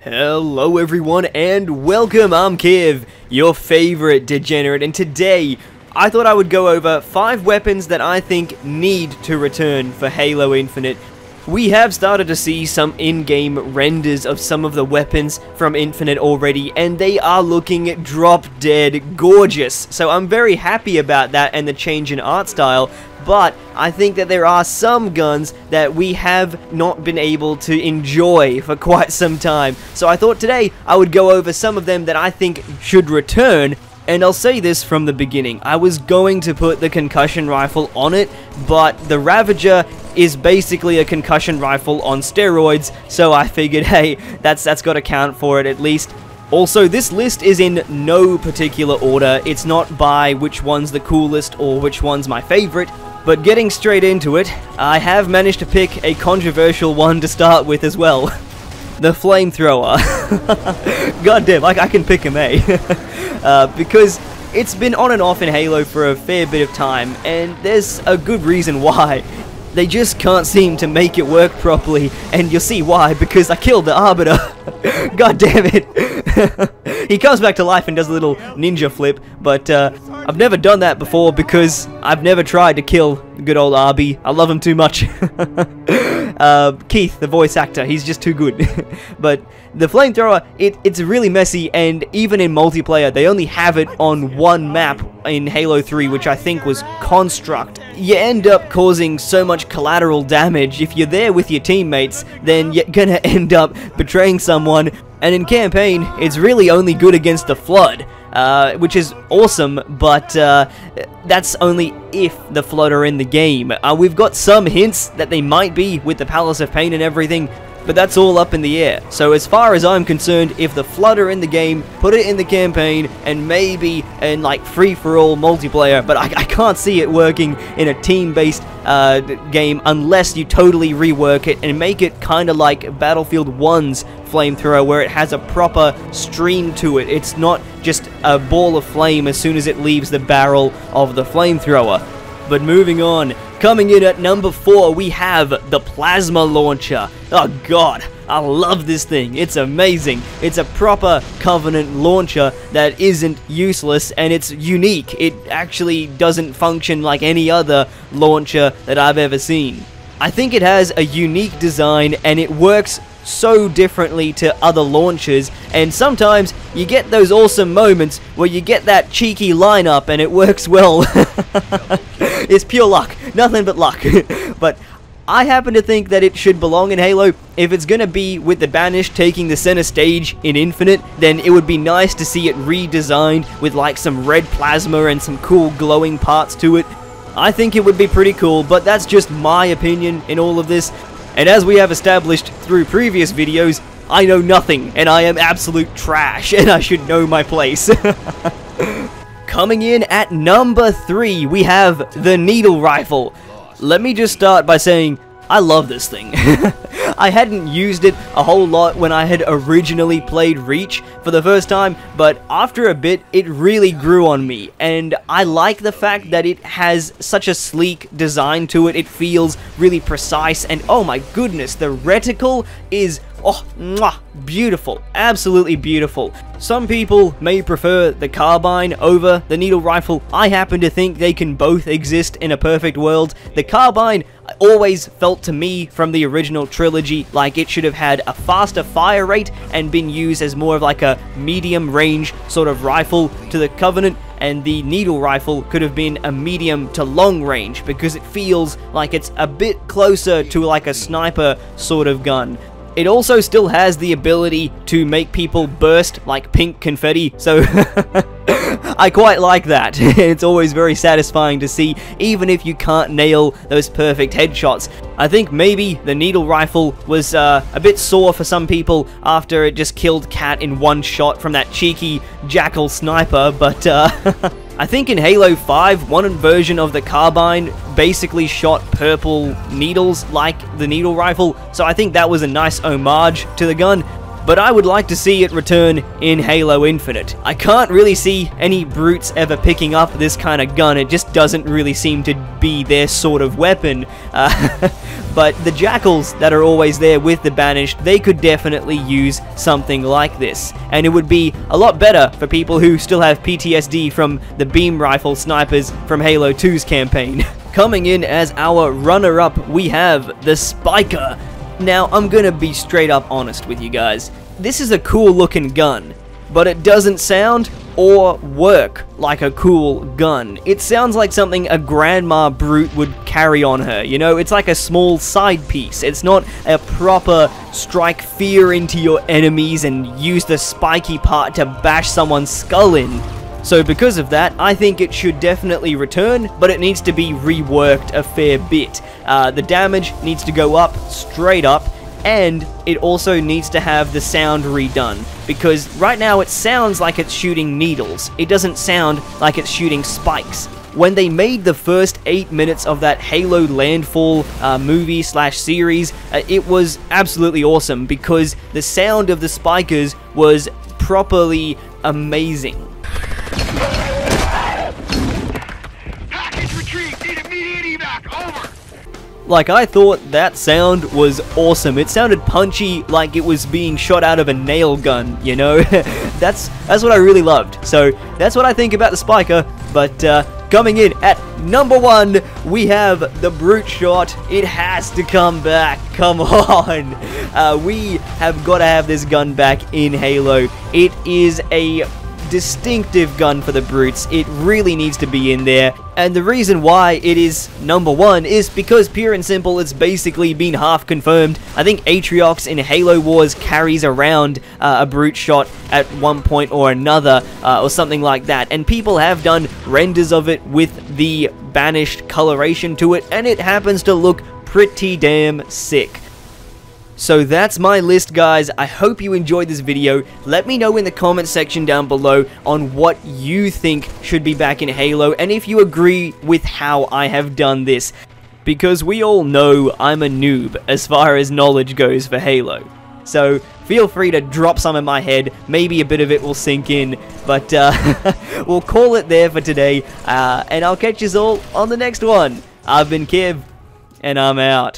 Hello everyone and welcome, I'm Kiv, your favorite degenerate, and today I thought I would go over 5 weapons that I think need to return for Halo Infinite. We have started to see some in-game renders of some of the weapons from Infinite already, and they are looking drop-dead gorgeous, so I'm very happy about that and the change in art style. But I think that there are some guns that we have not been able to enjoy for quite some time. So I thought today I would go over some of them that I think should return. And I'll say this from the beginning, I was going to put the concussion rifle on it, but the Ravager is basically a concussion rifle on steroids, so I figured, hey, that's got to count for it at least. Also, this list is in no particular order. It's not by which one's the coolest or which one's my favorite. But getting straight into it, I have managed to pick a controversial one to start with as well. The flamethrower. God damn, I can pick him, eh? Because it's been on and off in Halo for a fair bit of time, and there's a good reason why. They just can't seem to make it work properly, and you'll see why, because I killed the Arbiter. God damn it. He comes back to life and does a little ninja flip, but I've never done that before because I've never tried to kill good old Arby. I love him too much. Keith, the voice actor, he's just too good. But the flamethrower, it's really messy, and even in multiplayer, they only have it on one map in Halo 3, which I think was Construct. You end up causing so much collateral damage. If you're there with your teammates, then you're gonna end up betraying someone, and in campaign, it's really only good against the Flood, which is awesome, but that's only if the Flood are in the game. We've got some hints that they might be with the Palace of Pain and everything, but that's all up in the air. So as far as I'm concerned, if the Flood are in the game, put it in the campaign, and maybe in like free-for-all multiplayer, but I can't see it working in a team-based game unless you totally rework it and make it kind of like Battlefield 1's flamethrower, where it has a proper stream to it. It's not just a ball of flame as soon as it leaves the barrel of the flamethrower. But moving on, coming in at number 4, we have the plasma launcher. Oh god, I love this thing. It's amazing. It's a proper Covenant launcher that isn't useless, and it's unique. It actually doesn't function like any other launcher that I've ever seen. I think it has a unique design, and it works so differently to other launchers, and sometimes you get those awesome moments where you get that cheeky lineup and it works well. It's pure luck, nothing but luck. But I happen to think that it should belong in Halo. If it's gonna be with the Banished taking the center stage in Infinite, then it would be nice to see it redesigned with like some red plasma and some cool glowing parts to it. I think it would be pretty cool, but that's just my opinion in all of this. And as we have established through previous videos, I know nothing, and I am absolute trash, and I should know my place. Coming in at number 3, we have the needle rifle. Let me just start by saying, I love this thing. I hadn't used it a whole lot when I had originally played Reach for the first time, but after a bit, it really grew on me, and I like the fact that it has such a sleek design to it. It feels really precise, and oh my goodness, the reticle is mwah, beautiful, absolutely beautiful. Some people may prefer the carbine over the needle rifle. I happen to think they can both exist in a perfect world. The carbine always felt to me from the original trilogy like it should have had a faster fire rate and been used as more of like a medium range sort of rifle to the Covenant, and the needle rifle could have been a medium to long range because it feels like it's a bit closer to like a sniper sort of gun. It also still has the ability to make people burst like pink confetti, so I quite like that. It's always very satisfying to see, even if you can't nail those perfect headshots. I think maybe the needle rifle was a bit sore for some people after it just killed Cat in one shot from that cheeky jackal sniper, but I think in Halo 5, one version of the carbine basically shot purple needles like the needle rifle, so I think that was a nice homage to the gun. but I would like to see it return in Halo Infinite. I can't really see any brutes ever picking up this kind of gun. It just doesn't really seem to be their sort of weapon. But the jackals that are always there with the Banished, they could definitely use something like this. And it would be a lot better for people who still have PTSD from the beam rifle snipers from Halo 2's campaign. Coming in as our runner-up, we have the Spiker. Now, I'm gonna be straight up honest with you guys. This is a cool looking gun, but it doesn't sound or work like a cool gun. It sounds like something a grandma brute would carry on her, you know? It's like a small side piece. It's not a proper strike fear into your enemies and use the spiky part to bash someone's skull in. So because of that, I think it should definitely return, but it needs to be reworked a fair bit. The damage needs to go up, straight up, and it also needs to have the sound redone, because right now it sounds like it's shooting needles. It doesn't sound like it's shooting spikes. When they made the first 8 minutes of that Halo Landfall movie / series, it was absolutely awesome, because the sound of the spikers was properly amazing. Package retrieved. Need immediate evac. Over. Like, I thought that sound was awesome. It sounded punchy, like it was being shot out of a nail gun, you know? That's what I really loved. So, that's what I think about the Spiker. But, coming in at number 1, we have the Brute Shot. It has to come back. Come on. We have got to have this gun back in Halo. It is a distinctive gun for the brutes. It really needs to be in there, and the reason why it is number 1 is because, pure and simple, it's basically been half confirmed. I think Atriox in Halo Wars carries around a brute shot at one point or another, or something like that, and people have done renders of it with the Banished coloration to it, and it happens to look pretty damn sick. So that's my list, guys. I hope you enjoyed this video. Let me know in the comment section down below on what you think should be back in Halo, and if you agree with how I have done this, because we all know I'm a noob as far as knowledge goes for Halo. So feel free to drop some in my head. Maybe a bit of it will sink in, but we'll call it there for today, and I'll catch you all on the next one. I've been Kev, and I'm out.